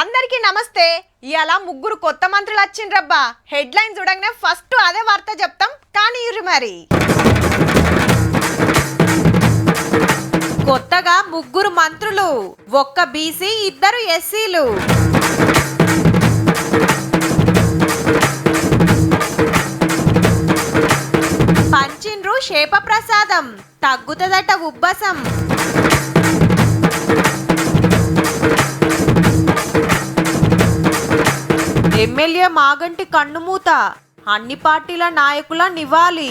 అందరికీ నమస్తే. ఇయాల ముగ్గురు కొత్త మంత్రులు వచ్చిండ్రబ్బా. హెడ్లైన్ చూడగానే ఫస్ట్ అదే వార్త చెప్తాం కానీ ఇరు మరి. కొత్తగా ముగ్గురు మంత్రులు, ఒక్క బీసీ, ఇద్దరు ఎస్సీలు. పంచిండ్రు శేప ప్రసాదం, తగ్గుతదట ఉబ్బసం. ఎమ్మెల్యే మాగంటి కన్నుమూత, అన్ని పార్టీల నాయకుల నివాళి.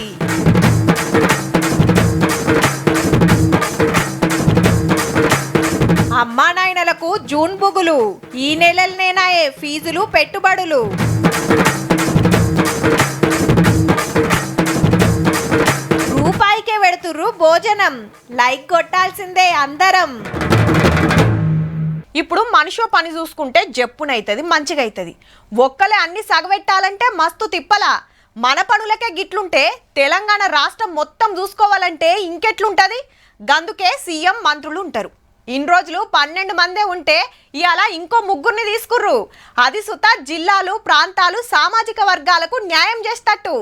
అమ్మా నాయనలకు జూన్ బుగులు, ఈ నెలలనేనాయే ఫీజులు పెట్టుబడులు. రూపాయికే పెడుతుర్రు భోజనం, లైక్ కొట్టాల్సిందే అందరం. ఇప్పుడు మనిషో పని చూసుకుంటే జప్పునైతుంది, మంచిగా అవుతుంది. ఒక్కలే అన్ని సగబెట్టాలంటే మస్తు తిప్పలా. మన పనులకే గిట్లుంటే తెలంగాణ రాష్ట్రం మొత్తం చూసుకోవాలంటే ఇంకెట్లుంటుంది. గందుకే సీఎం మంత్రులు ఉంటారు. ఇన్ని రోజులు 12 మందే ఉంటే ఇవాళ ఇంకో ముగ్గురిని తీసుకుర్రు. అది సుత జిల్లాలు, ప్రాంతాలు, సామాజిక వర్గాలకు న్యాయం చేస్తట్టు.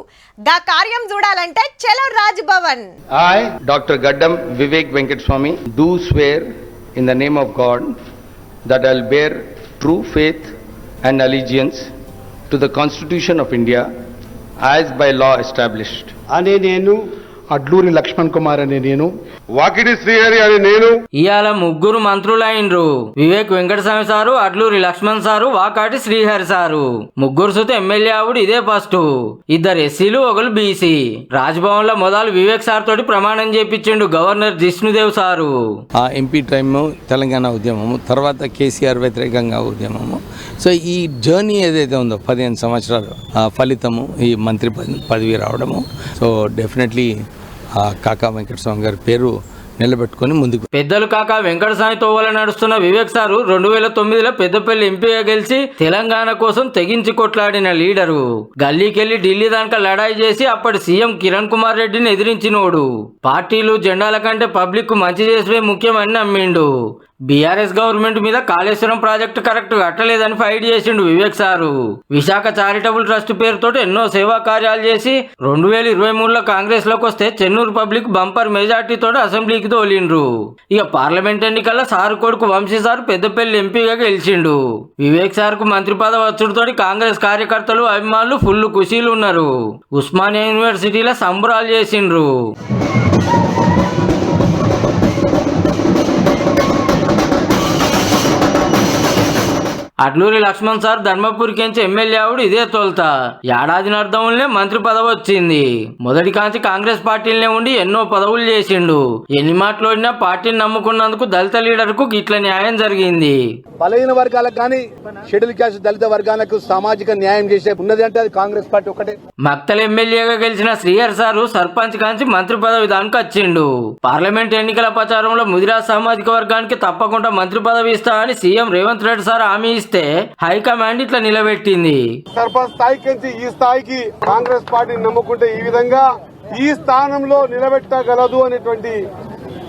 దా కార్యం చూడాలంటే చలో Raj Bhavan. I, Dr. Gaddam Vivek Venkateswamy, do swear in the name of God that I will bear true faith and allegiance to the Constitution of India as by law established. అనే నేను అడ్లూరి లక్ష్మణ్ కుమార్ అనే నేను వాకిటి శ్రీహరి అని నేను. ఇవాళ ముగ్గురు మంత్రులైండ్రు. Vivek Venkataswamy sir, Adluri Laxman sir, Vakati Srihari sir. ముగ్గురు సుత ఎమ్మెల్యే ఆవుడు ఇదే ఫస్ట్. ఇద్దరు ఎస్సీలు, ఒకరు బీసీ. రాజ్భవన్ లో మొదలు వివేక్ సార్ తోటి ప్రమాణం చేపించిండు గవర్నర్ జిష్ణుదేవ్ సారు. ఆ ఎంపీ టైము తెలంగాణ ఉద్యమము, తర్వాత కేసీఆర్ వ్యతిరేకంగా ఉద్యమము. సో ఈ జర్నీ ఏదైతే ఉందో 15 సంవత్సరాలు ఫలితము ఈ మంత్రి పదవి రావడము. సో డెఫినెట్లీ కాకా వెంకటస్వామి గారి పేరు నిలబెట్టుకుని ముందుకు. పెద్దలు కాకా వెంకటస్వామి తోవల నడుస్తున్న వివేక్ సారు 2009లో పెద్దపల్లి ఎంపీగా గెలిచి తెలంగాణ కోసం తెగించి కొట్లాడిన లీడరు. గల్లీకెళ్లి ఢిల్లీ దాకా లడాయి చేసి అప్పటి సీఎం కిరణ్ కుమార్ రెడ్డిని ఎదిరించినోడు. పార్టీలు జెండాల కంటే పబ్లిక్ కు మంచి చేసే ముఖ్యమని నమ్మిండు. బీఆర్ఎస్ గవర్నమెంట్ మీద కాళేశ్వరం ప్రాజెక్టు కరెక్ట్ కట్టలేదని ఫైట్ చేసిండు Vivek sir. Visakha charitable trust పేరుతో ఎన్నో సేవా కార్యాలు చేసి 2023లో కాంగ్రెస్ లోకి వస్తే చెన్నూరు పబ్లిక్ బంపర్ మెజార్టీతో అసెంబ్లీకి తోలిండ్రు. ఇక పార్లమెంట్ ఎన్నికల్లో సారు కొడుకు వంశీ సారు పెద్దపల్లి ఎంపీగా గెలిచిండు. వివేక్ సార్ కు మంత్రి పదవి వచ్చుడుతోటి కాంగ్రెస్ కార్యకర్తలు, అభిమానులు ఫుల్ ఖుషీలు ఉన్నారు. ఉస్మానియా యూనివర్సిటీలో సంబరాలు చేసిండ్రు. అడ్లూరి లక్ష్మణ్ సార్ ధర్మపురికించి ఎమ్మెల్యే ఆవుడు ఇదే తోల్త. ఏడాది అర్థంలోనే మంత్రి పదవి వచ్చింది. మొదటి కాంచి కాంగ్రెస్ పార్టీలనే ఉండి ఎన్నో పదవులు చేసిండు. ఎన్ని మాటలోడినా పార్టీని నమ్ముకున్నందుకు దళిత లీడర్ కు ఇట్లా న్యాయం జరిగింది. బలహీన వర్గాలకు కానీ షెడ్యూల్ క్యాస్ట్ దళిత వర్గాలకు సామాజిక న్యాయం చేసే ఉన్నది అంటే అది కాంగ్రెస్ పార్టీ ఒకటే. మక్తల్ ఎమ్మెల్యేగా గెలిచిన శ్రీహర్ సారు సర్పంచ్ కాంచి మంత్రి పదవి దానికి వచ్చిండు. పార్లమెంట్ ఎన్నికల ప్రచారంలో ముదిరాజ్ సామాజిక వర్గానికి తప్పకుండా మంత్రి పదవి ఇస్తా అని సీఎం రేవంత్ రెడ్డి సార్ హామీ ఇస్తే హైకమాండ్ ఇట్లా నిలబెట్టింది. సర్పంచ్ స్థాయికి ఈ స్థాయికి కాంగ్రెస్ పార్టీని నమ్ముకుంటే ఈ విధంగా ఈ స్థానంలో నిలబెట్టగలదు అనేటువంటి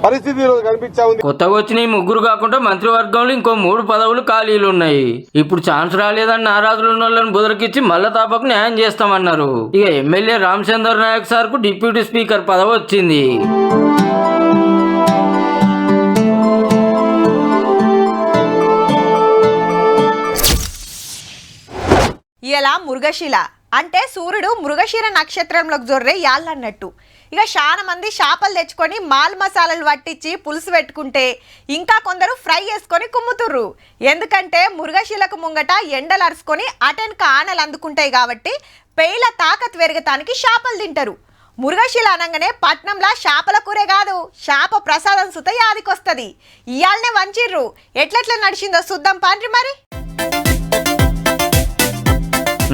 పరిస్థితి కనిపించా ఉంది. కొత్తగా వచ్చిన ఈ ముగ్గురు కాకుండా మంత్రివర్గంలో ఇంకో 3 పదవులు ఖాళీలు ఉన్నాయి. ఇప్పుడు ఛాన్స్ రాలేదని నారాజులు ఉన్న వాళ్ళని బుదరకిచ్చి మల్ల తాపకు న్యాయం చేస్తామన్నారు. ఇక ఎమ్మెల్యే రామచంద్ర నాయక్ సార్ కు డిప్యూటీ స్పీకర్ పదవి వచ్చింది. ఇలా మృగశిల అంటే సూర్యుడు మృగశిర నక్షత్రంలోకి జొర్రే యాళ్ళన్నట్టు. ఇక చాలా మంది చేపలు తెచ్చుకొని మాల్ మసాలాలు పట్టించి పులుసు పెట్టుకుంటే ఇంకా కొందరు ఫ్రై చేసుకొని కుమ్ముతుర్రు. ఎందుకంటే మృగశిలకు ముంగట ఎండలు అరుచుకొని అటెన్క ఆనలు అందుకుంటాయి కాబట్టి పేల తాకత్ పెరగటానికి చేపలు తింటారు. మృగశిల అనగానే పట్నంలా చేపల కూరే కాదు, చేప ప్రసాదం సుత యాదికొస్తుంది. ఇయాలనే వంచిర్రు. ఎట్లెట్లా నడిచిందో చూద్దాం పాండ్రి మరి.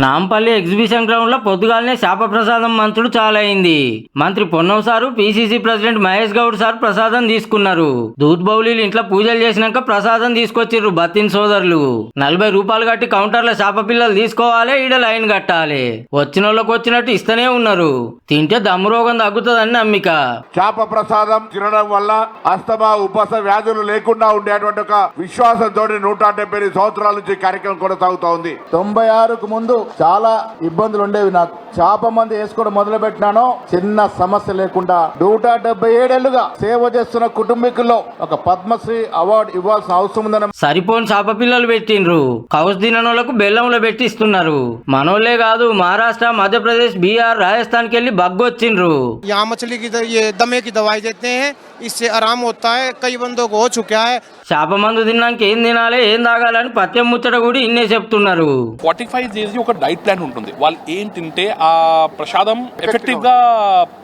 నాంపల్లి ఎగ్జిబిషన్ గ్రౌండ్ లో పొద్దుగాలనే శాప ప్రసాదం మంత్రుడు చాలైంది. మంత్రి Ponnam sir, PCC president Mahesh Goud sir ప్రసాదం తీసుకున్నారు. దూత్ బౌలీలు ఇంట్లో పూజలు చేసినాక ప్రసాదం తీసుకొచ్చిర్రు బత్తిన్ సోదరులు. 40 రూపాయలు కట్టి కౌంటర్ల శాప పిల్లలు తీసుకోవాలి, ఈడ లైన్ కట్టాలి. వచ్చిన వాళ్ళకి వచ్చినట్టు ఇస్తూనే ఉన్నారు. తింటే దమ్ము రోగం తగ్గుతుందని నమ్మిక. శాప ప్రసాదం తినడం వల్ల అస్తమా ఉపస వ్యాధులు లేకుండా ఉండేటువంటి ఒక విశ్వాసంతో 170 సంవత్సరాల నుంచి కార్యక్రమం కొనసాగుతా ఉంది. 96కు ముందు చాలా ఇబ్బందులు ఉండేవి. నాకు చేప మంది వేసుకోవడం మొదలు పెట్టినాను, చిన్న సమస్య లేకుండా 177 ఏళ్లుగా సేవ చేస్తున్న కుటుంబీకుల్లో ఒక పద్మశ్రీ అవార్డు ఇవ్వాల్సిన అవసరం ఉందని సరిపోని చాప పిల్లలు పెట్టిండ్రు. కౌస్ దినోళ్ళకు బెల్లంలో పెట్టి ఇస్తున్నారు. మనోళ్లే కాదు, మహారాష్ట్ర, మధ్యప్రదేశ్, బీహార్, రాజస్థాన్ కి వెళ్ళి బగ్గొచ్చిండ్రు. यहाँ मछली की ये दमे की दवाई देते हैं, इससे आराम होता है. कई बंदों को हो चुका है. చేప మందు తిన్నాక ఏం తినాలి, ఏం తాగాలని పత్యం ముచ్చట కూడా ఇన్నే చెప్తున్నారు. 45 డేస్ ఒక డైట్ ప్లాన్ ఉంటుంది. వాళ్ళు ఏం తింటే ఆ ప్రసాదం ఎఫెక్టివ్ గా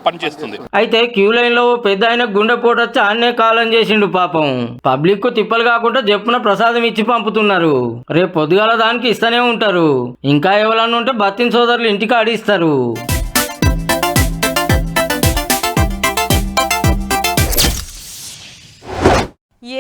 పనిచేస్తుంది. అయితే క్యూ లైన్ లో పెద్ద ఆయన గుండెపోటు వచ్చి ఆన్నే కాలం చేసిండు పాపం. పబ్లిక్ కు తిప్పలు కాకుండా చెప్పున ప్రసాదం ఇచ్చి పంపుతున్నారు. రేపు పొద్దుగాల దానికి ఇస్తూనే ఉంటారు. ఇంకా ఎవరన్నా ఉంటే బత్తిన సోదరులు ఇంటికి ఆడిస్తారు.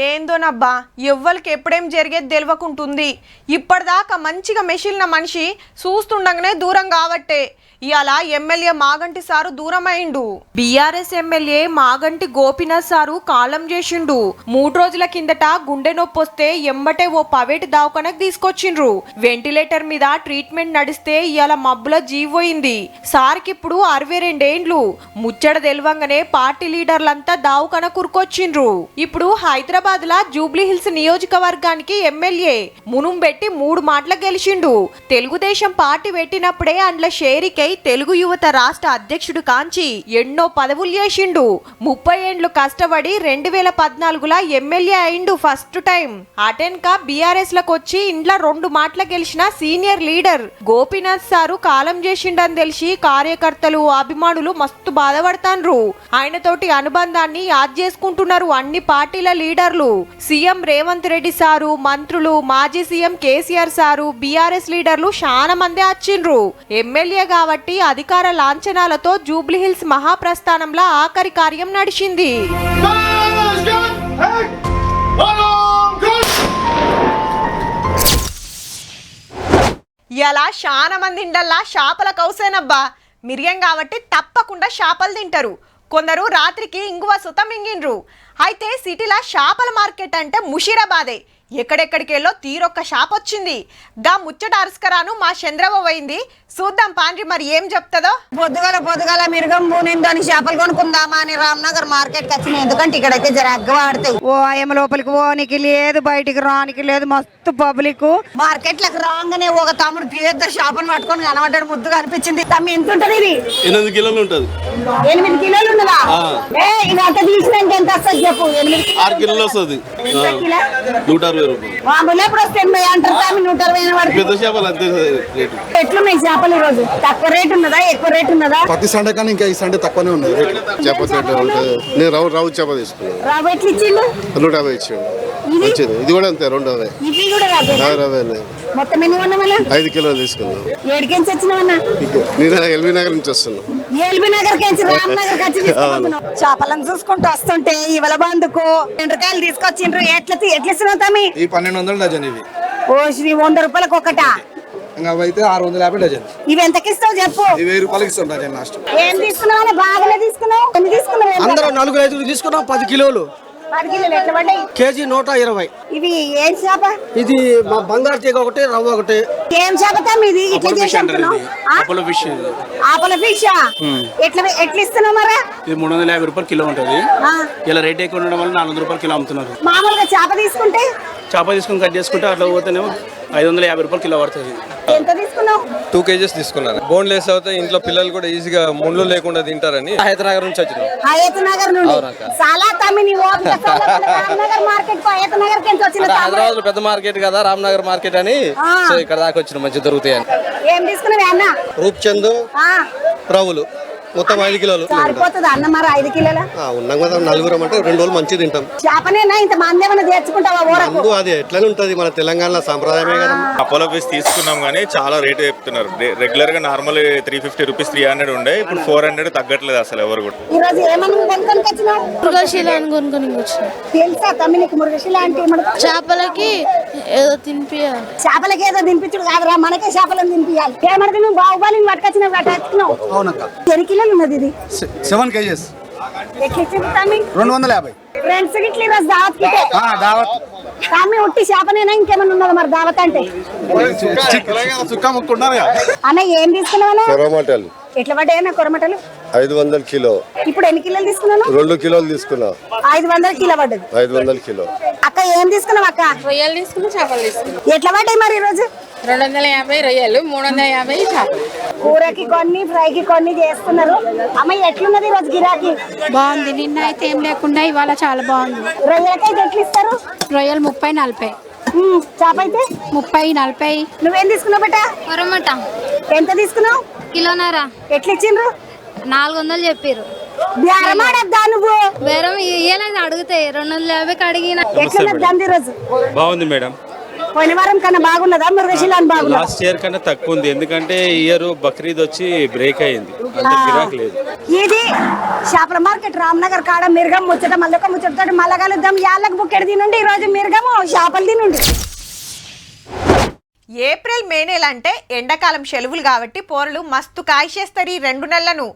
ఏందోనబ్బా, ఎవ్వరికి ఎప్పుడేం జరిగేది తెలియకుంటుంది. ఇప్పటిదాకా మంచిగా మెషిన్న మనిషి చూస్తుండగానే దూరం కాబట్టే ఇవాళ ఎమ్మెల్యే మాగంటి సారు దూరమైండు. BRS MLA Maganti Gopinath sir కాలం చేసిండు. 3 రోజుల కిందట గుండె నొప్పి వస్తే ఎంబటే ఓ ప్రైవేట్ దవాఖానకు తీసుకొచ్చిండ్రు. వెంటిలేటర్ మీద ట్రీట్మెంట్ నడిస్తే ఇవాళ మబ్బుల జీవోయింది. సార్కి ఇప్పుడు 62 ఏండ్లు. ముచ్చట తెలవంగానే పార్టీ లీడర్లంతా దవాఖాన కురుకొచ్చిండ్రు. ఇప్పుడు హైదరాబాద్ లా జూబ్లీ హిల్స్ నియోజకవర్గానికి ఎమ్మెల్యే మునుం పెట్టి 3 మాటలు గెలిచిండు. తెలుగుదేశం పార్టీ పెట్టినప్పుడే అండ్ల షేరికై తెలుగు యువత రాష్ట్ర అధ్యక్షుడు కాంచి ఎన్నో పదవులు చేసిండు. 30 ఏండ్లు కష్టపడి 2014లా ఎమ్మెల్యే అయిండు ఫస్ట్ టైం. అటెన్క బీఆర్ఎస్ లకు వచ్చి ఇంట్లో 2 మాటలు గెలిచిన సీనియర్ లీడర్ గోపీనాథ్ సారు కాలం చేసిండని తెలిసి కార్యకర్తలు, అభిమానులు మస్తు బాధపడతాండ్రు. ఆయనతోటి అనుబంధాన్ని యాద్ చేసుకుంటున్నారు అన్ని పార్టీల లీడర్లు. సీఎం రేవంత్ రెడ్డి సారు, మంత్రులు, మాజీ సీఎం కేసీఆర్ సారు, బీఆర్ఎస్ లీడర్లు చాలా మంది వచ్చిండ్రు. ఎమ్మెల్యే కాబట్టి అధికార లాంఛనాలతో జూబ్లీ హిల్స్ మహాప్రస్థానంలో ఆఖరి కార్యం నడిచింది. ఇలా చాలా మంది ఇండల్లా చేపల కౌసేనబ్బా. మిరియం కాబట్టి తప్పకుండా చేపలు తింటారు. కొందరు రాత్రికి ఇంగువ సుత మింగిండ్రు. అయితే సిటీలో చేపల మార్కెట్ అంటే ముషీరాబాదే. ఎక్కడెక్కడికెళ్ళో తీరొక్క షాప్ వచ్చింది. గా ముచ్చట అరుస్కరాను మా చంద్రబాబు అయింది. చూద్దాం పాండ్రి మరి ఏం చెప్తుందో. పొద్దుగల మిరుగం పూనిందని చేపలు కొనుక్కుందామా అని రామ్నగర్ మార్కెట్ కి వచ్చినాయి. ఎందుకంటే ఇక్కడైతే జర అగ్గవాడతాయి. ఓ ఏమ లోపలికి పోనికి లేదు, బయటికి రానికి లేదు, మస్తు పబ్లిక్. మార్కెట్ లకు రాగానే ఒక తమ్ముడు పెద్ద చేపను పట్టుకొని కనబడ్డాడు. ముద్దుగా అనిపించింది. తమ్మి ఎంత ఉంటది ఇది? 8 కిలోలు ఉంటది. 8 కిలోలు ఉన్నదా? ఇది అంత తీసినాక ఎంత వస్తుంది చెప్పు? 6 కిలోలు వస్తుంది. 160 రూపాయలు. మామూలు ఎప్పుడు వస్తే 80 అంటారు. 160 పెద్ద చేపలు అంతే రేటు. ఎట్లున్నాయి చేపలు ఈ రోజు? తక్కువ రేట్ ఉన్నదా, ఎక్కువ రేట్ ఉన్నదా? ప్రతి సండే కానీ ఇంకా ఈ సండే తక్కువనే ఉంది చేప. నేను రావు చేప తీసుకున్నాను. రావు ఎట్లు ఇచ్చిండు? 150 ఇచ్చాడు. మంచిది. ఇది కూడా అంతే 250. ఇవి కూడా రావు. మొత్తం ఎన్ని కొన్నామన్నా? 5 కిలోలు తీసుకున్నాం. ఏడికెంచి వచ్చినామన్నా? నేను ఎల్బీ నగర్ నుంచి వస్తున్నాను. ఎల్బీ నగర్ కెంచి రామ్నగర్ వచ్చి తీసుకుంటున్నాం. చేపలను చూసుకుంటూ వస్తుంటే ఇవల బందుకు 2 రకాయలు తీసుకొచ్చిండ్రు. ఎట్లిస్తున్నావు తమ్మి? ఈ 1200 డజన్ ఇవి. ఓ శ్రీ 100 రూపాయలకు ఒకటా? అయితే 650 డజన్. ఇవి ఎంతకి ఇస్తావు చెప్పు? 1000 రూపాయలకి ఇస్తాం డజన్ లాస్ట్. ఏం తీసుకున్నావు? బాగానే తీసుకున్నావు. ఎన్ని తీసుకున్నావు? అందరూ 4-5 తీసుకున్నాం. 10 కిలోలు. 10 కిలోలు ఎట్లా పడ్డాయి? కేజీ 120. ఇవి ఏం చేప? ఇది మా బంగారు తీగ ఒకటి, రవ్వ ఒకటి. ఏం చేప తమ్మి ఇది? ఇట్లా చేసి అమ్ముతున్నావు? ఆపల ఫిష్. ఆపల ఫిష్ ఎట్లా ఇస్తున్నావు మరి? ఇది 350 రూపాయలు కిలో ఉంటది. ఇలా రేట్ ఎక్కువ ఉండడం వల్ల 400 రూపాయలు కిలో అమ్ముతున్నారు. మామూలుగా చేప తీసుకుంటే చేప తీసుకుని కట్ చేసుకుంటే అట్లా పోతేనేమో 550 రూపాయలు కిలో పడుతుంది. ఎంత తీసుకున్నావు? 2 కేజీస్ తీసుకున్నాను. బోన్లెస్ అవుతే ఇంట్లో పిల్లలు కూడా ఈజీగా ముళ్ళు లేకుండా తింటారని హైదరాబాద్ నుంచి వచ్చినాం. హయత్ నుండి చాలా తమ్మిని రామ్నగర్ మార్కెట్ కు హయత్ కి వచ్చిన. హైదరాబాద్ లో పెద్ద మార్కెట్ కదా రామ్నగర్ మార్కెట్ అని, సో ఇక్కడ దాకా వచ్చిన మంచి దొరుకుతాయని. ఏం తీసుకున్నావు అన్న? రూప్చంద్, రవ్వులు మొత్తం 5 కిలోలు సరిపోతుంది అన్న మరి 5 కిలోల ఉన్నాం కదా నలుగురం అంటే 2 రోజులు మంచిగా తింటాం. చేపనేనా ఇంత మంది ఏమైనా తెచ్చుకుంటావా ఊరకు? మందు అది ఎట్లనే ఉంటది, మన తెలంగాణ సాంప్రదాయమే కదా. అపోలో ఫిష్ తీసుకున్నాం కానీ చాలా రేటు చెప్తున్నారు. రెగ్యులర్ గా నార్మల్ 350 రూపీస్ 300 ఉండే, ఇప్పుడు 400 తగ్గట్లేదు అసలు ఎవరు కూడా. ఈ రోజు ఏమన్నా కొనుక్కొని వచ్చినావు? మృగశిల అని కొనుక్కొని వచ్చిన. తెలుసా తమ్మి నీకు మృగశిల అంటే ఏమన్నా? చేపలకి ఏదో తినిపియాలి. చేపలకి ఏదో తినిపించుడు కాదురా, మనకే చేపలను తినిపియాలి. ఏమడితే నువ్వు బాహుబలిని పట్టుకొచ్చినావు కట్టుకున్నావు. అవునక్క. ఎన్ని కిలోలు ఉన్నది ఇది? 7 kgs. ఎట్లా ఇచ్చింది తమ్మి? 250. ఫ్రెండ్స్ గిట్ల ఈరోజు దావత్ కిటే. దావత్ తమ్మి ఉట్టి చేపనేనా ఇంకేమన్నా ఉన్నదా మరి దావత్ అంటే? చుక్క ముక్కున్నారు. అన్న ఏం తీసుకున్నావా? కొరమటలు ఎట్లా పడ్డాయన్నా కొరమటలు? 500 కిలో. ఇప్పుడు ఎన్ని కిలోలు తీసుకున్నాను? 2 కిలోలు తీసుకున్నా. 500 కిలో పడ్డది. 500 కిలో. అక్క ఏం తీసుకున్నావు అక్క? రొయ్యలు తీసుకుని చేపలు తీసుకున్నాం. ఎట్లా పడ్డాయి మరి ఈ రోజు? 250 రొయ్యలు, 350 చేపలు. కూరకి కొన్ని, ఫ్రైకి కొన్ని చేస్తున్నారు. అమ్మ ఎట్లున్నది ఈ రోజు గిరాకీ? బాగుంది. నిన్న అయితే ఏం లేకుండా ఇవాళ చాలా బాగుంది. రొయ్యలకైతే ఎట్లు ఇస్తారు? రొయ్యలు 30-40. చేప అయితే 30-40. నువ్వేం తీసుకున్నావు బేటా? కొరమట ఎంత తీసుకున్నావు? కిలోన్నర. ఎట్లా ఇచ్చిండ్రు? 400 చెప్పారు. బేరమాడద్దా నువ్వు? బేరం ఇయ్యాలని అడిగితే 250కి అడిగిన. ఎట్లున్నది దంది ఈ రోజు? బాగుంది మేడం. పోయిన వారం కన్నా బాగున్నదా మృగశిల అని బాగున్నదా? లాస్ట్ ఇయర్ కన్నా తక్కువ ఉంది, ఎందుకంటే ఇయర్ బక్రీద్ వచ్చి బ్రేక్ అయింది, అంత గిరాక్ లేదు. ఇది చేపల మార్కెట్ రామ్నగర్ కాడ మిరగం ముచ్చట మళ్ళొక ముచ్చటతో మళ్ళా కలుద్దాం. యాళ్ళకు బుక్కెడు తినండి, ఈ రోజు మిరగము చేపలు తినండి. ఏప్రిల్ మే నెల అంటే ఎండాకాలం సెలవులు కాబట్టి పోరలు మస్తు కాయిచేస్తారు ఈ 2 నెలలను.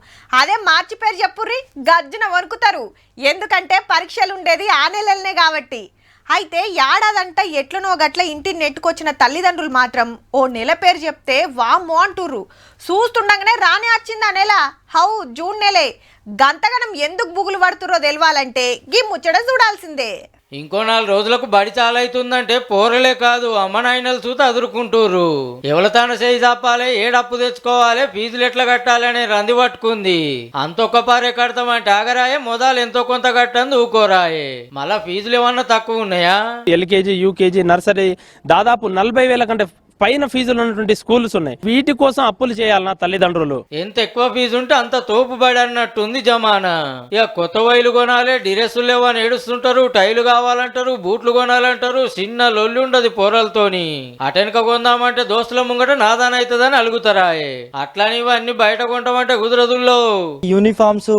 అదే మార్చి పేరు చెప్పుర్రి గజ్జున వణుకుతారు, ఎందుకంటే పరీక్షలు ఉండేది ఆ నెలలనే కాబట్టి. అయితే ఏడాదంతా ఎట్లనో గట్ల ఇంటిని నెట్టుకొచ్చిన తల్లిదండ్రులు మాత్రం ఓ నెల పేరు చెప్తే వామ్మో అంటుర్రు. చూస్తుండగానే రానే వచ్చింది ఆ నెల. How June నెలే. గంతగనం ఎందుకు బుగులు పడుతుర్రో తెలవాలంటే గీ ముచ్చట చూడాల్సిందే. ఇంకో 4 రోజులకు బడి చాలైతుందంటే పోరలే కాదు అమ్మ నాయనలు చూత అదురుకుంటూరు. ఎవలతాన చేయి చాపాలి, ఏడప్పు తెచ్చుకోవాలి, ఫీజులు ఎట్లా కట్టాలి అనే రంది పట్టుకుంది. అంతొక్క పారే కడతామంటే ఆగరాయే, మొదలు ఎంతో కొంత కట్టంది ఊకోరాయే. మళ్ళా ఫీజులు ఏమన్నా తక్కువ ఉన్నాయా? ఎల్కేజీ, యూకేజీ, నర్సరీ దాదాపు 40,000 కంటే పైన ఫీజులు ఉన్నటువంటి స్కూల్స్ ఉన్నాయి. వీటి కోసం అప్పులు చేయాలన్నా తల్లిదండ్రులు. ఎంత ఎక్కువ ఫీజు ఉంటే అంత తోపుబడి అన్నట్టుంది జమానా. ఇక కొత్త వైలు కొనాలి, డ్రెస్సులు లేవని ఏడుస్తుంటారు, టైలు కావాలంటారు, బూట్లు కొనాలంటారు, చిన్న లొల్లి ఉండదు పోరలతోని. అటెనక కొందామంటే దోస్తుల ముంగట నాదానైతుందని అలుగుతారాయే. అట్లాని ఇవన్నీ బయట కొంటామంటే కుదరదుల్లో. యూనిఫామ్స్,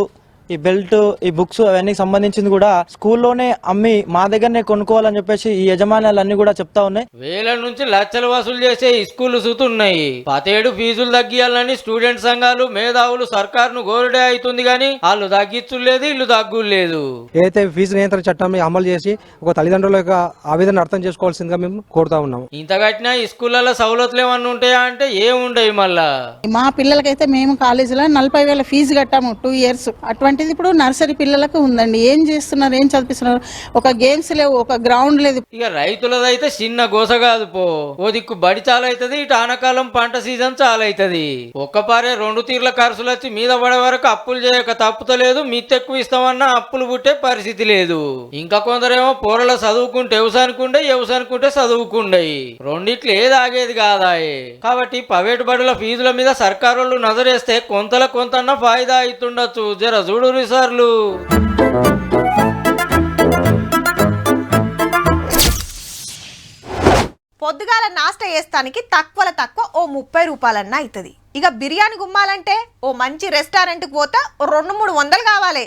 ఈ బెల్ట్, ఈ బుక్స్ అవన్నీ సంబంధించింది కూడా స్కూల్లోనే అమ్మి మా దగ్గరనే కొనుక్కోవాలని చెప్పేసి ఈ యజమానులన్నీ కూడా చెప్తా ఉన్నాయి. వేల నుంచి లక్షలు వసూలు చేసే ఈ స్కూళ్లు సుతున్నాయి. 10 ఫీజులు తగ్గియాలని స్టూడెంట్ సంఘాలు, మేధావులు సర్కారును గోరుడే అవుతుంది గాని వాళ్ళు తగ్గించులేదు, ఇల్లు తగ్గులేదు. ఏదైతే ఫీజు నియంత్రణ చట్టం అమలు చేసి ఒక తల్లిదండ్రుల యొక్క ఆవేదన అర్థం చేసుకోవాల్సిందిగా మేము కోరుతా ఉన్నాము. ఇంత కట్టినా ఈ స్కూళ్ళలో సవలతులు ఏమన్నా ఉంటాయా అంటే ఏముండయి. మళ్ళా మా పిల్లలకైతే మేము కాలేజీలో 40,000 ఫీజు కట్టాము 2 years. అటువంటిది ఇప్పుడు నర్సరీ పిల్లలకు ఉందండి. ఏం చేస్తున్నారు, ఏం చదివిస్తున్నారు? ఒక గేమ్స్ లేవు, ఒక గ్రౌండ్ లేదు. ఇక రైతులదైతే చిన్న గోస కాదు పో. ఓ దిక్కు బడి చాలైతది, ఇటు ఆనకాలం పంట సీజన్ చాలైతది. ఒక్కపారే 2 తీర్ల ఖర్చులు వచ్చి మీద పడే వరకు అప్పులు చేయక తప్పుతలేదు. మిత్తెక్కువ ఇస్తామన్నా అప్పులు పుట్టే పరిస్థితి లేదు. ఇంకా కొందరేమో పోరల చదువుకుంటే వ్యవసాయకుండే, వ్యవసాయకుంటే చదువుకుండే. రెండిట్లు ఏది ఆగేది కాదాయే. కాబట్టి ప్రైవేటు బడుల ఫీజుల మీద సర్కారోళ్ళు నజరేస్తే కొంతల కొంతన్న ఫాయిదా అవుతుండొచ్చు. జర చూడు సార్లు. పొద్దుగాల నాస్ట చేస్తానికి తక్కువ ఓ 30 రూపాయలన్నా అవుతుంది. ఇక బిర్యానీ గుమ్మాలంటే ఓ మంచి రెస్టారెంట్కి పోతే 200-300 కావాలి.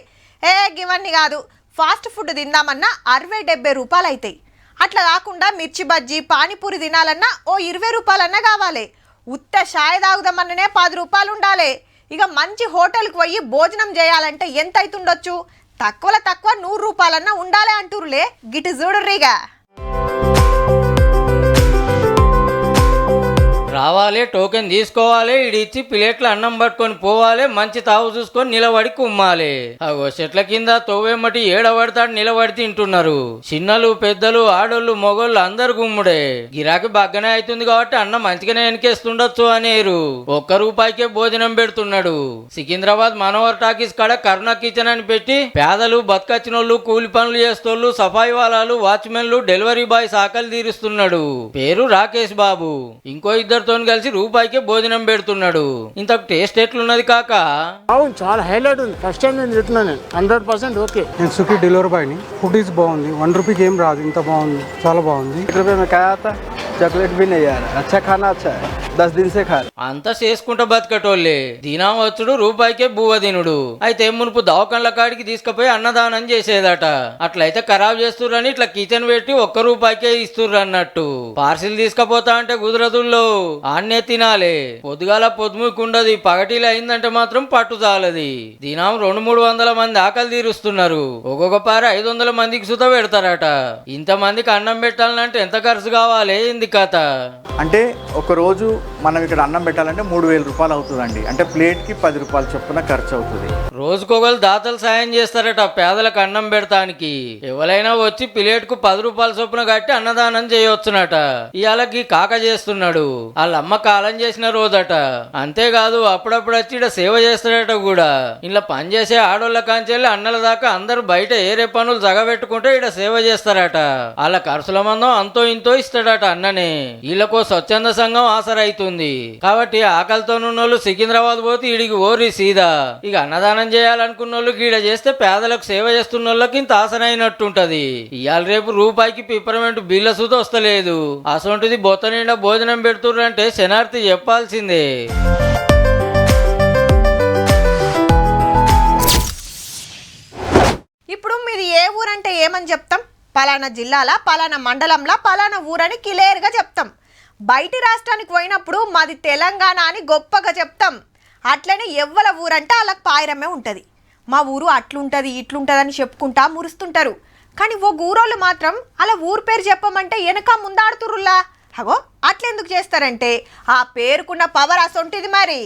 ఇవన్నీ కాదు, ఫాస్ట్ ఫుడ్ తిందామన్నా 60-70 రూపాయలు అవుతాయి. అట్లా కాకుండా మిర్చి బజ్జీ, పానీపూరి తినాలన్నా ఓ 20 రూపాయలన్నా కావాలి. ఉత్త చాయ్ తాగుదామన్ననే 10 రూపాయలు ఉండాలి. ఇక మంచి హోటల్కి పోయి భోజనం చేయాలంటే ఎంత అవుతుండొచ్చు? తక్కువ 100 రూపాయలన్నా ఉండాలి అంటురులే. గిటి చూడుర్రిగా. రావాలి, టోకెన్ తీసుకోవాలి, ఇడిచ్చి ప్లేట్లు అన్నం పట్టుకొని పోవాలి, మంచి తావు చూసుకొని నిలబడి కుమ్మాలి. అగో చెట్ల కింద తోవేమటి ఏడబడతాడు నిలబడి తింటున్నారు. చిన్నలు, పెద్దలు, ఆడోళ్ళు, మొగోళ్ళు అందరు గుమ్ముడే. గిరాకీ బాగానే అవుతుంది కాబట్టి అన్నం మంచిగానే వెనకేస్తుండొచ్చు అనేరు. 1 రూపాయికే భోజనం పెడుతున్నాడు. సికింద్రాబాద్ మనోహర్ టాకీస్ కాడ కరుణ కిచెన్ అని పెట్టి పేదలు, బతకచ్చినోళ్ళు, కూలి పనులు చేస్తోళ్ళు, సఫాయి వాలాలు, వాచ్మెన్లు, డెలివరీ బాయ్స్ ఆకలి తీరుస్తున్నాడు. పేరు రాకేష్ బాబు. ఇంకో 2 కలిసి కలిసి రూపాయికే భోజనం పెడుతున్నాడు. ఇంతకు టేస్ట్ ఎట్లున్నది కాక? అవును, చాలా హైలైట్ ఉంది. ఫస్ట్ టైం నేను తింటున్నాను. 100% ఓకే. నేను స్విగ్గీ డెలివరీ బాయ్ని. ఫుడ్ ఈజ్ బాగుంది. 1 రూపీకి ఏం రాదు, ఇంత బాగుంది, చాలా బాగుంది. చాక్లెట్ भी नहीं यार, अच्छा खाना अच्छा है, 10 दिन से खा. అంతా చేసుకుంటా బతకటోళ్ళే. దినం వచ్చుడు రూపాయికే బువ్వ తినుడు. అయితే మునుపు దవాఖాన్ల కాడికి తీసుకుపోయి అన్నదానం చేసేదట. అట్లయితే ఖరాబ్ చేస్తుర్రని ఇట్లా కిచెన్ పెట్టి 1 రూపాయికే ఇస్తుర్రు అన్నట్టు. పార్సిల్ తీసుకపోతా అంటే కుదరదుల్లో, ఆన్నే తినాలి. పొద్దుగాల పొద్దుముకుండదు, పగటిలో అయిందంటే మాత్రం పట్టు చాలది. దినం 200-300 మంది ఆకలి తీరుస్తున్నారు. ఒక్కొక్క పారి 500 మందికి సుత పెడతారట. ఇంతమందికి అన్నం పెట్టాలంటే ఎంత ఖర్చు కావాలి, ఏంది కథ? అంటే ఒక రోజు మనం ఇక్కడ అన్నం పెట్టాలంటే 3000 రూపాయలు అవుతుందండి. అంటే ప్లేట్కి 10 రూపాయలు చొప్పున ఖర్చు అవుతుంది. రోజుకొకరు దాతలు సాయం చేస్తారట పేదలకు అన్నం పెడతానికి. ఎవరైనా వచ్చి ప్లేట్కు 10 రూపాయల చొప్పున కట్టి అన్నదానం చేయవచ్చునట. ఇవాళకి కాక చేస్తున్నాడు. వాళ్ళ అమ్మ కాలం చేసిన రోజట. అంతేకాదు అప్పుడప్పుడు వచ్చి ఇక్కడ సేవ చేస్తాడట కూడా. ఇలా పనిచేసే ఆడోళ్ళ కాంచెల్లి అన్నల దాకా అందరూ బయట ఏరే పనులు జగబెట్టుకుంటే ఇక్కడ సేవ చేస్తారట. వాళ్ళ ఖర్చుల మందం అంతో ఇంతో ఇస్తాడట అన్ననే. వీళ్ళకో స్వచ్ఛంద సంఘం ఆసరైతుంది కాబట్టి ఆకలితోనున్నోళ్ళు సికింద్రాబాద్ పోతే ఈడికి ఓరి సీదా. ఇక అన్నదానం చేయాలనుకున్నోళ్ళు గీడ చేస్తే పేదలకు సేవ చేస్తున్న వాళ్ళకి ఇంత ఆసరైనట్టుంటది. ఇవాళ రేపు రూపాయికి పిప్పరమెంట్ బిల్ల సుత వస్తలేదు. అసొంటిది బొత్త నిండా భోజనం పెడుతుర్రంటే శనార్థి చెప్పాల్సిందే. ఇప్పుడు మీది ఏ ఊరంటే ఏమని చెప్తాం? పలానా జిల్లాల పలానా మండలంలో పలానా ఊరని క్లియర్గా చెప్తాం. బయటి రాష్ట్రానికి పోయినప్పుడు మాది తెలంగాణ అని గొప్పగా చెప్తాం. అట్లనే ఎవ్వల ఊరంటే వాళ్ళకి పాయరమే ఉంటుంది. మా ఊరు అట్లుంటుంది ఇట్లుంటుంది అని చెప్పుకుంటా మురుస్తుంటారు. కానీ ఓ ఊరోళ్ళు మాత్రం అలా ఊరు పేరు చెప్పమంటే వెనక ముందాడుతురులా. అగో అట్లెందుకు చేస్తారంటే ఆ పేరుకున్న పవర్ అసొంటిది మరి.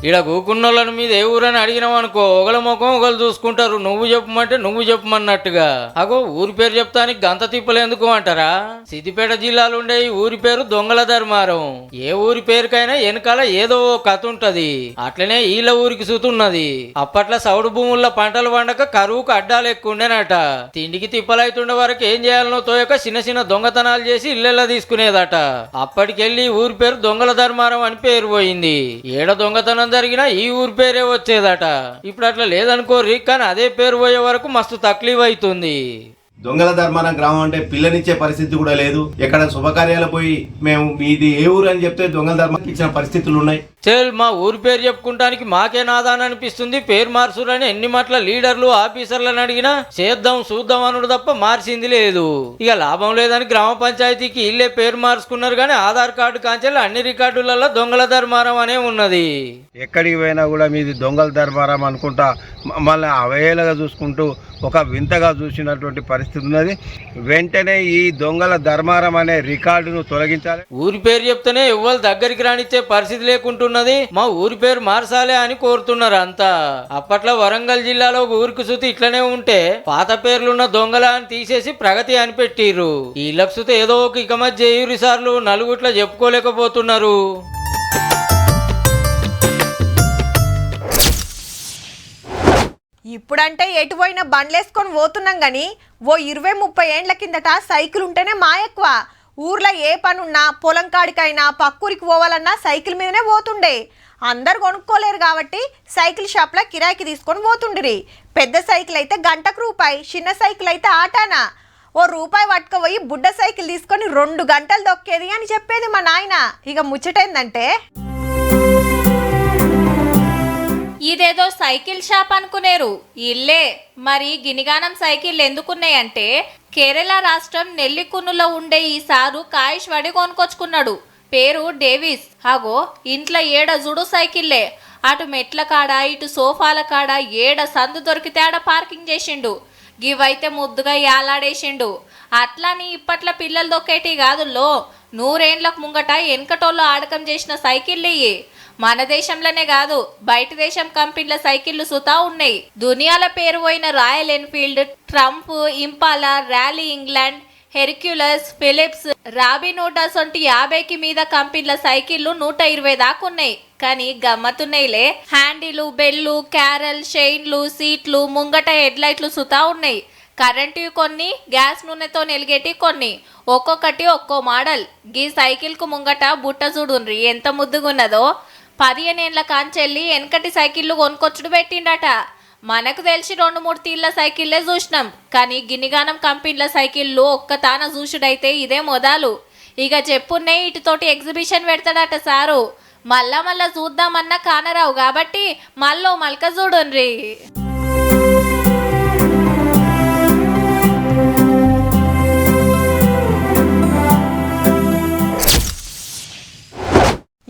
ఈడ కూకున్నోళ్ళని మీద ఏ ఊరని అడిగినాం అనుకో, ఒకళ్ళ ముఖం ఒకళ్ళు చూసుకుంటారు. నువ్వు చెప్పమంటే నువ్వు చెప్పమన్నట్టుగా. అగో ఊరి పేరు చెప్తానికి గంత తిప్పలేందుకు అంటారా? సిద్దిపేట జిల్లాలో ఉండే ఈ ఊరి పేరు దొంగల ధర్మారం. ఏ ఊరి పేరుకైనా వెనకాల ఏదో ఓ కథ ఉంటది. అట్లనే ఈళ్ళ ఊరికి సుతున్నది. అప్పట్లో సౌడు భూముల్లో పంటలు పండక కరువుకు అడ్డాలు ఎక్కువ ఉండేనట. తిండికి తిప్పలైతుండే వరకు ఏం చేయాలనో తోయక చిన్న చిన్న దొంగతనాలు చేసి ఇళ్ళెల్లా తీసుకునేదట. అప్పటికెళ్ళి ఊరి పేరు దొంగల ధర్మారం అని పేరు పోయింది. ఏడ దొంగతనం జరిగినా ఈ ఊరి పేరే వచ్చేదట. ఇప్పుడు అట్లా లేదనుకోర్రి, కానీ అదే పేరు పోయే వరకు మస్తు తక్లీఫ్ అవుతుంది. దొంగల ధర్మారం గ్రామం అంటే పిల్లనిచ్చే పరిస్థితి కూడా లేదు. ఎక్కడ శుభకార్యాలు పోయి మేము మీది ఏ ఊరు అని చెప్తే దొంగల ధర్మానికి ఇచ్చిన పరిస్థితులు ఉన్నాయి. చెల్ మా ఊరి పేరు చెప్పుకుంటానికి మాకే నాదాని అనిపిస్తుంది. పేరు మార్చురని ఎన్ని మాటల లీడర్లు ఆఫీసర్లను అడిగినా చేద్దాం చూద్దాం అనుడు తప్ప మార్చింది లేదు. ఇక లాభం లేదని గ్రామ పంచాయతీకి ఇల్లే పేరు మార్చుకున్నారు. కానీ ఆధార్ కార్డు కాంచెల్లి అన్ని రికార్డులలో దొంగల ధర్మారం అనే ఉన్నది. ఎక్కడికి పోయినా కూడా మీది దొంగల దర్బారం అనుకుంటా మమ్మల్ని అవహేళనగా చూసుకుంటూ ఒక వింతగా చూసినటువంటి పరిస్థితి ఉన్నది. వెంటనే ఈ దొంగల ధర్మారం అనే రికార్డును తొలగించాలి. ఊరి పేరు చెప్తేనే ఎవ్వరు దగ్గరికి రానిచ్చే పరిస్థితి లేకుంటున్నది. మా ఊరి పేరు మార్చాలే అని కోరుతున్నారు అంతా. అప్పట్లో వరంగల్ జిల్లాలో ఒక ఊరికి సుతి ఇట్లనే ఉంటే పాత పేర్లున్న దొంగల అని తీసేసి ప్రగతి అని పెట్టిర్రు. ఈ లక్షత ఏదో ఒక ఇక మధ్య ఏయురి సార్లు నలుగుట్లా చెప్పుకోలేకపోతున్నారు. ఇప్పుడంటే ఎటు పోయినా బండ్లేసుకొని పోతున్నాం కానీ ఓ 20-30 ఏండ్ల కిందట సైకిల్ ఉంటేనే మా ఎక్కువ. ఊర్లో ఏ పనున్నా పొలం కాడికైనా పక్కూరికి పోవాలన్నా సైకిల్ మీదనే పోతుండే. అందరు కొనుక్కోలేరు కాబట్టి సైకిల్ షాప్లో కిరాయికి తీసుకొని పోతుండ్రి. పెద్ద సైకిల్ అయితే గంటకు రూపాయి, చిన్న సైకిల్ అయితే ఆటానా ఓ రూపాయి పట్టుకుపోయి బుడ్డ సైకిల్ తీసుకొని 2 గంటలు దొక్కేది అని చెప్పేది మా నాయన. ఇక ముచ్చటేందంటే ఇదేదో సైకిల్ షాప్ అనుకునేరు ఇల్లే. మరి గినిగానం సైకిల్ ఎందుకున్నాయంటే కేరళ రాష్ట్రం నెల్లికున్నులో ఉండే ఈ సారు కాయిష్ వడి కొనుకొచ్చుకున్నాడు. పేరు డేవిస్. అగో ఇంట్లో ఏడ జుడు సైకిల్లే. అటు మెట్ల కాడ ఇటు సోఫాల కాడ ఏడ సందు దొరికితే ఆడ పార్కింగ్ చేసిండు. గివైతే ముద్దుగా యాలాడేసిండు. అట్లాని ఇప్పట్ల పిల్లలు దొక్కేటి కాదుల్లో, 100 ఏండ్లకు ముంగట వెనకటోళ్ళు ఆడకం చేసిన సైకిళ్ళు ఇయ్యి. మన దేశంలోనే కాదు బయట దేశం కంపెనీల సైకిళ్లు సుతా ఉన్నాయి. దునియాల పేరు పోయిన royal Enfield, Trump, ఇంపాలా, rally England, Hercules, Philips, రాబినోట్ అసొంటి 50కి మీద కంపెనీల సైకిళ్లు 120 దాకా ఉన్నాయి. కానీ గమ్మత్తున్నాయిలే. హ్యాండిలు, బెల్లు, క్యారల్, చైన్లు, సీట్లు, ముంగట హెడ్ లైట్లు సుతా ఉన్నాయి. కరెంటు కొన్ని, గ్యాస్ నూనెతో నెలిగేటి కొన్ని, ఒక్కొక్కటి ఒక్కో మోడల్. గీ సైకిల్కు ముంగట బుట్ట చూడుండ్రి ఎంత ముద్దుగున్నదో. 15 ఏళ్ల కాంచెల్లి వెనకటి సైకిళ్ళు కొనుకొచ్చుడు పెట్టిండట. మనకు తెలిసి 2-3 తీళ్ళ సైకిళ్ళే చూసినాం, కానీ గినిగానం కంపెనీల సైకిళ్ళు ఒక్కతాన చూసుడైతే ఇదే మొదలు. ఇక చెప్పున్నే ఇటుతోటి ఎగ్జిబిషన్ పెడతాడట సారు. మళ్ళా చూద్దామన్నా కానరావు కాబట్టి మళ్ళీ మల్క చూడుండ్రి.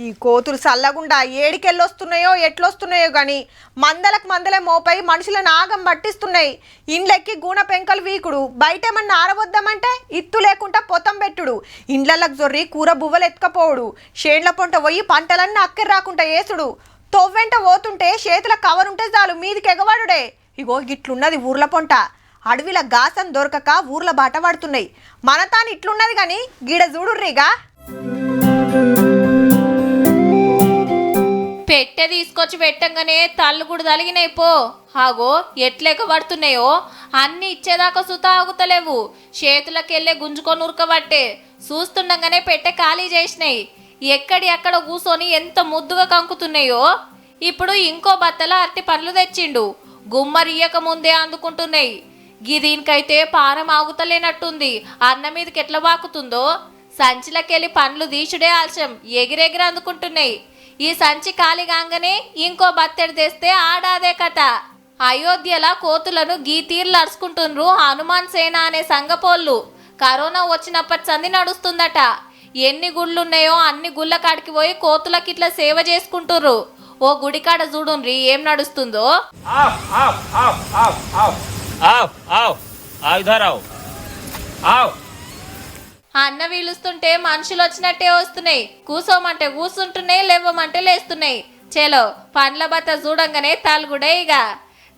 ఈ కోతులు చల్లగుండా ఏడికెళ్ళొస్తున్నాయో ఎట్లొస్తున్నాయో గాని మందలే మోపై మనుషులను ఆగం పట్టిస్తున్నాయి. ఇండ్లెక్కి గూన పెంకలు వీకుడు, బయటేమన్నా ఆరవద్దామంటే ఇత్తు లేకుండా పొతం పెట్టుడు, ఇండ్లకి జొర్రి కూర బువ్వలు ఎత్తుకపోవుడు, షేండ్ల పొంట పోయి పంటలన్నీ అక్కర రాకుండా వేసుడు, తొవ్వెంట పోతుంటే చేతుల కవరుంటే చాలు మీదికి ఎగవాడుడే. ఇగో గిట్లున్నది ఊర్ల పొంట. అడవిల గాసం దొరకక ఊర్ల బాట పడుతున్నాయి. మన తాను ఇట్లున్నది గాని గీడ చూడుర్రిగా. పెట్టె తీసుకొచ్చి పెట్టంగానే తల్లు కూడా తలిగినాయి పో. హాగో ఎట్లెక్క పడుతున్నాయో అన్ని ఇచ్చేదాకా సుత ఆగుతలేవు. చేతులకెళ్ళే గుంజుకొని ఉరకబట్టే చూస్తుండగానే పెట్టె ఖాళీ చేసినాయి. ఎక్కడి అక్కడ కూసోని ఎంత ముద్దుగా కంకుతున్నాయో. ఇప్పుడు ఇంకో బత్తల అరటి పండ్లు తెచ్చిండు. గుమ్మరియ్యక ముందే అందుకుంటున్నాయి. దీనికైతే పారం ఆగుతలేనట్టుంది. అన్న మీదకి ఎట్లా బాకుతుందో. సంచిలకెళ్ళి పండ్లు దీచుడే ఆలస్యం, ఎగిరెగిరి అందుకుంటున్నాయి. ఈ సంచి ఖాళీ కాగానే ఇంకో బత్తెడు తెస్తే ఆడాదే కథ. అయోధ్యల కోతులను గీ తీర్లు అరుచుకుంటుండ్రు హనుమాన్ సేన అనే సంగపోళ్ళు. కరోనా వచ్చినప్పటి సంది నడుస్తుందట. ఎన్ని గుళ్ళున్నాయో అన్ని గుళ్ళ కాడికి పోయి కోతులకి ఇట్లా సేవ చేసుకుంటుర్రు. ఓ గుడికాడ చూడుండ్రి ఏం నడుస్తుందో. అన్న వీలుస్తుంటే మనుషులు వచ్చినట్టే వస్తున్నాయి. కూసోమంటే కూసుంటున్నాయి, లేవమంటే లేస్తున్నాయి. చలో పండ్ల బత్త చూడంగానే తాలుగుడే. ఇక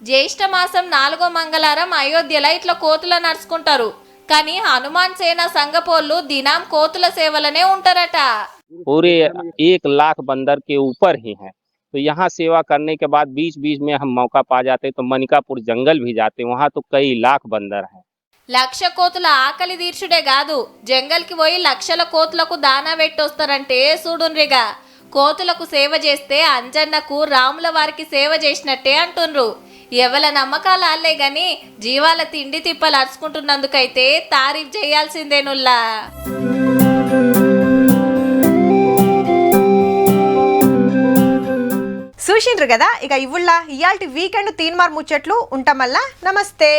జ్యేష్ఠ మాసం 4వ మంగళవారం అయోధ్యలో ఇట్లా కోతుల నడుచుకుంటారు. కానీ హనుమాన్ సేన సంగపోళ్ళు దినం కోతుల సేవలనే ఉంటారట. पूरे 1 लाख बंदर के ऊपर ही है। तो यहाँ सेवा करने के बाद बीच बीच में हम मौका पा जाते तो मनिकापुर जंगल भी जाते, वहाँ तो कई लाख बंदर हैं। 1,00,000 కోతుల ఆకలి తీర్చుడే కాదు, జంగల్కి పోయి లక్షల కోతులకు దానా పెట్టొస్తారంటే చూడుండ్రిగా. కోతులకు సేవ చేస్తే అంజన్నకు రాముల వారికి సేవ చేసినట్టే అంటుండ్రు. ఎవల నమ్మకాలు ఆలే గాని జీవాల తిండి తిప్పలు అరుచుకుంటున్నందుకైతే తారీఫ్ చేయాల్సిందేనుల్లా. చూసిండ్రు కదా. ఇక ఇవాల్టి వీకెండ్ తీన్మార్ ముచ్చట్లు ఉంటామల్లా. నమస్తే.